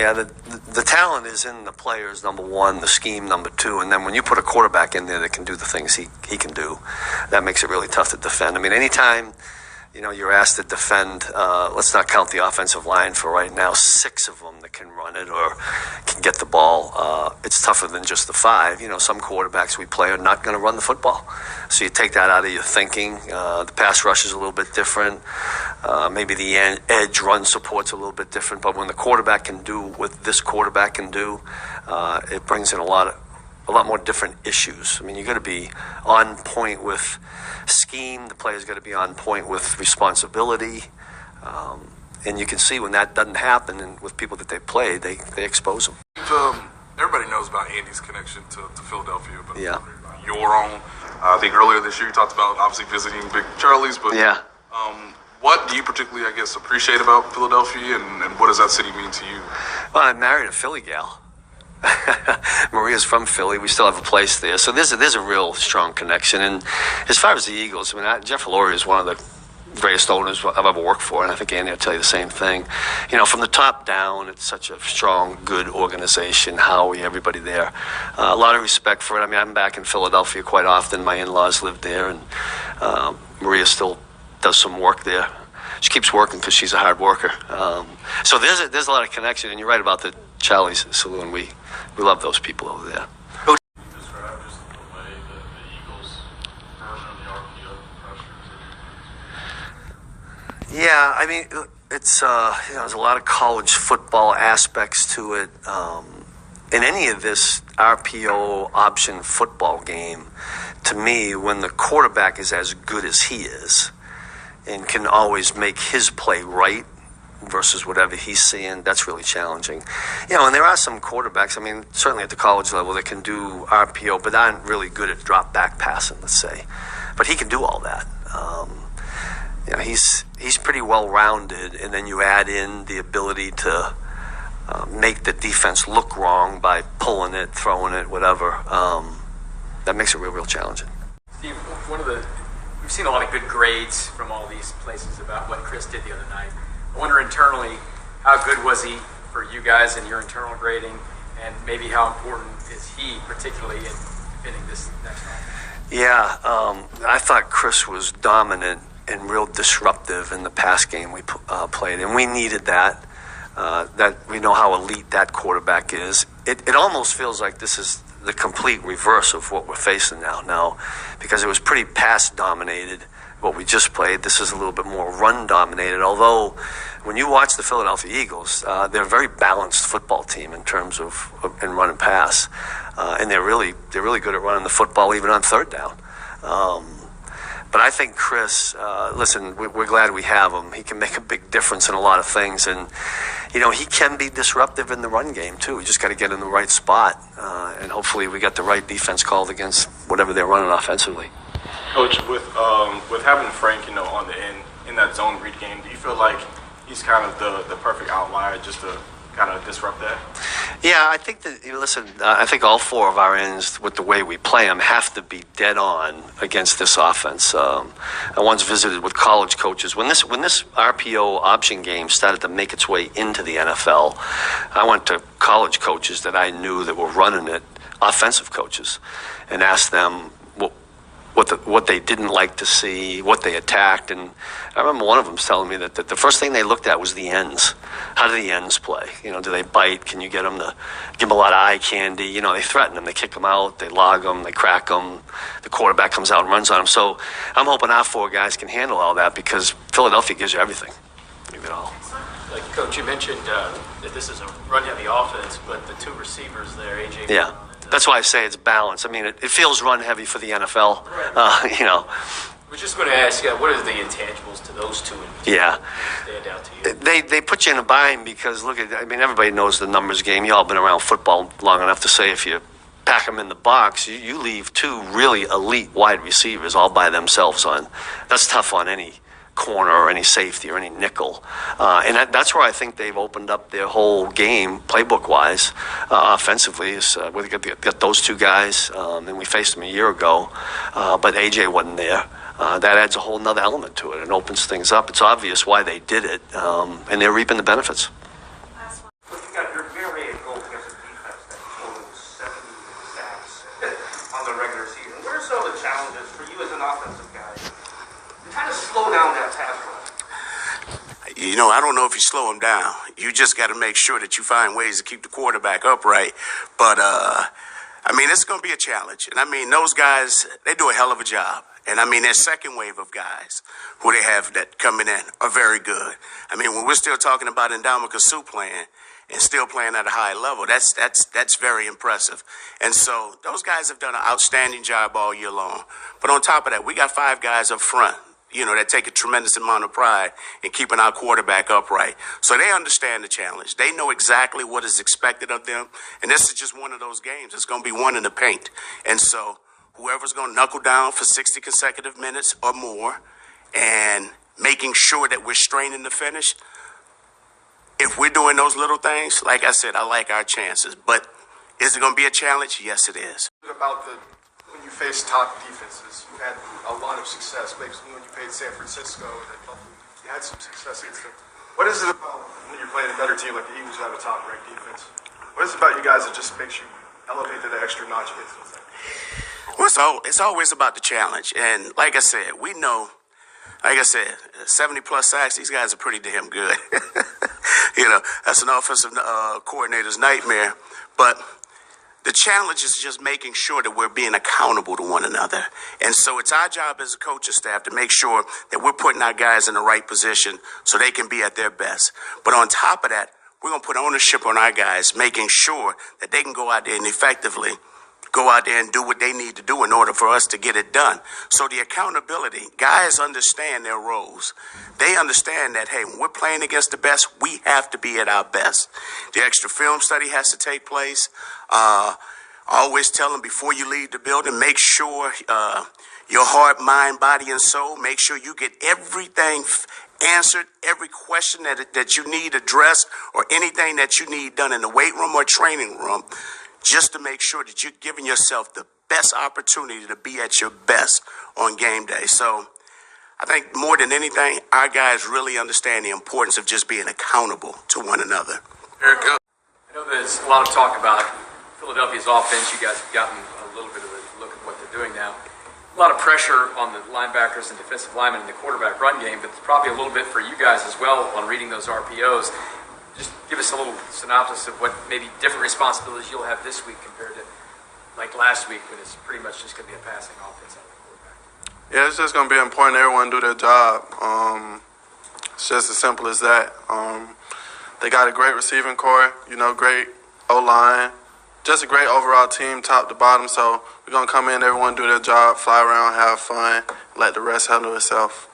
Yeah, the talent is in the players, number one, the scheme, number two, and then when you put a quarterback in there that can do the things he can do, that makes it really tough to defend. I mean, anytime you're asked to defend, let's not count the offensive line for right now, 6 of them that can run it or can get the ball. It's tougher than just the 5. Some quarterbacks we play are not going to run the football. So you take that out of your thinking. The pass rush is a little bit different. Maybe the edge run support's a little bit different. But when the quarterback can do what this quarterback can do, it brings in a lot more different issues. I mean, you got to be on point with scheme. The player's got to be on point with responsibility. And you can see when that doesn't happen, and with people that they play, they expose them. Everybody knows about Andy's connection to Philadelphia, but yeah. Your own. I think earlier this year you talked about obviously visiting Big Charlie's, but yeah. What do you particularly, I guess, appreciate about Philadelphia, and what does that city mean to you? Well, I married a Philly gal. Maria's from Philly. We still have a place there, so there's a real strong connection. And as far as the Eagles, I mean, Jeff Lurie is one of the greatest owners I've ever worked for, and I think Andy will tell you the same thing. From the top down, it's such a strong, good organization. Howie, everybody there, a lot of respect for it. I mean, I'm back in Philadelphia quite often. My in-laws live there, and Maria still does some work there. She keeps working because she's a hard worker. So there's a lot of connection, and you're right about the Charlie's Saloon. We love those people over there. Describe just the way that the Eagles version of the RPO pressures. Yeah, I mean, it's there's a lot of college football aspects to it. In any of this RPO option football game, to me, when the quarterback is as good as he is and can always make his play right versus whatever he's seeing, that's really challenging. And there are some quarterbacks, I mean, certainly at the college level, that can do RPO, but aren't really good at drop back passing, let's say. But he can do all that. He's pretty well rounded, and then you add in the ability to make the defense look wrong by pulling it, throwing it, whatever. That makes it real challenging. Steve, we've seen a lot of good grades from all these places about what Chris did the other night. I wonder internally, how good was he for you guys in your internal grading, and maybe how important is he particularly in winning this next round? Yeah, I thought Chris was dominant and real disruptive in the pass game we played, and we needed that. That we know how elite that quarterback is. It almost feels like this is the complete reverse of what we're facing now, because it was pretty pass dominated. What we just played, this is a little bit more run dominated. Although, when you watch the Philadelphia Eagles, they're a very balanced football team in terms of in run and pass, and they're really good at running the football even on third down. But I think Chris, listen, we're glad we have him. He can make a big difference in a lot of things, and he can be disruptive in the run game too. We just got to get in the right spot, and hopefully we get the right defense called against whatever they're running offensively. Coach, with having Frank, on the end in that zone read game, do you feel like he's kind of the perfect outlier just to kind of disrupt that? Yeah, I think that, I think all 4 of our ends, with the way we play them, have to be dead on against this offense. I once visited with college coaches. When this RPO option game started to make its way into the NFL, I went to college coaches that I knew that were running it, offensive coaches, and asked them what they didn't like to see, what they attacked. And I remember one of them telling me that the first thing they looked at was the ends. How do the ends play? Do they bite? Can you get them to give them a lot of eye candy? They threaten them. They kick them out. They log them. They crack them. The quarterback comes out and runs on them. So I'm hoping our 4 guys can handle all that, because Philadelphia gives you everything. Give it all. Like, Coach, you mentioned that this is a run-heavy offense, but the 2 receivers there, A.J. Yeah. Brown, That's why I say it's balanced. I mean, it feels run-heavy for the NFL, We're just going to ask, what are the intangibles to those 2 Yeah. stand out to you? They put you in a bind because, everybody knows the numbers game. You all been around football long enough to say if you pack them in the box, you leave 2 really elite wide receivers all by themselves on. That's tough on any corner or any safety or any nickel. And that's where I think they've opened up their whole game, playbook-wise, offensively. Is we got those 2 guys, and we faced them a year ago, but A.J. wasn't there. That adds a whole nother element to it and opens things up. It's obvious why they did it, and they're reaping the benefits. You got I don't know if you slow them down. You just got to make sure that you find ways to keep the quarterback upright. But, it's going to be a challenge. And, those guys, they do a hell of a job. And, their second wave of guys who they have that coming in are very good. When we're still talking about Ndamukong Suh playing and still playing at a high level, that's very impressive. And so those guys have done an outstanding job all year long. But on top of that, we got 5 guys up front, that take a tremendous amount of pride in keeping our quarterback upright. So they understand the challenge. They know exactly what is expected of them. And this is just one of those games. It's going to be one in the paint. And so whoever's going to knuckle down for 60 consecutive minutes or more and making sure that we're straining the finish, if we're doing those little things, like I said, I like our chances. But is it going to be a challenge? Yes, it is. About when you face top defenses, you had a lot of success. Maybe when you played San Francisco, you had some success against them. What is it about when you're playing a better team like the Eagles who have a top-ranked defense? What is it about you guys that just makes you elevate to the extra notch against those things? Well, it's always about the challenge. And like I said, we know, 70-plus sacks, these guys are pretty damn good. That's an offensive coordinator's nightmare. But the challenge is just making sure that we're being accountable to one another. And so it's our job as a coaching staff to make sure that we're putting our guys in the right position so they can be at their best. But on top of that, we're going to put ownership on our guys, making sure that they can go out there and effectively go out there and do what they need to do in order for us to get it done. So the accountability, guys understand their roles. They understand that, hey, when we're playing against the best, we have to be at our best. The extra film study has to take place. I always tell them before you leave the building, make sure your heart, mind, body, and soul, make sure you get everything answered, every question that you need addressed or anything that you need done in the weight room or training room, just to make sure that you're giving yourself the best opportunity to be at your best on game day. So I think more than anything, our guys really understand the importance of just being accountable to one another. Eric, I know there's a lot of talk about Philadelphia's offense. You guys have gotten a little bit of a look at what they're doing now. A lot of pressure on the linebackers and defensive linemen in the quarterback run game, but it's probably a little bit for you guys as well on reading those RPOs. Just give us a little synopsis of what maybe different responsibilities you'll have this week compared to like last week when it's pretty much just going to be a passing offense out of the quarterback. Yeah, it's just going to be important everyone do their job. It's just as simple as that. They got a great receiving core, great O-line, just a great overall team, top to bottom. So we're going to come in, everyone do their job, fly around, have fun, let the rest handle itself.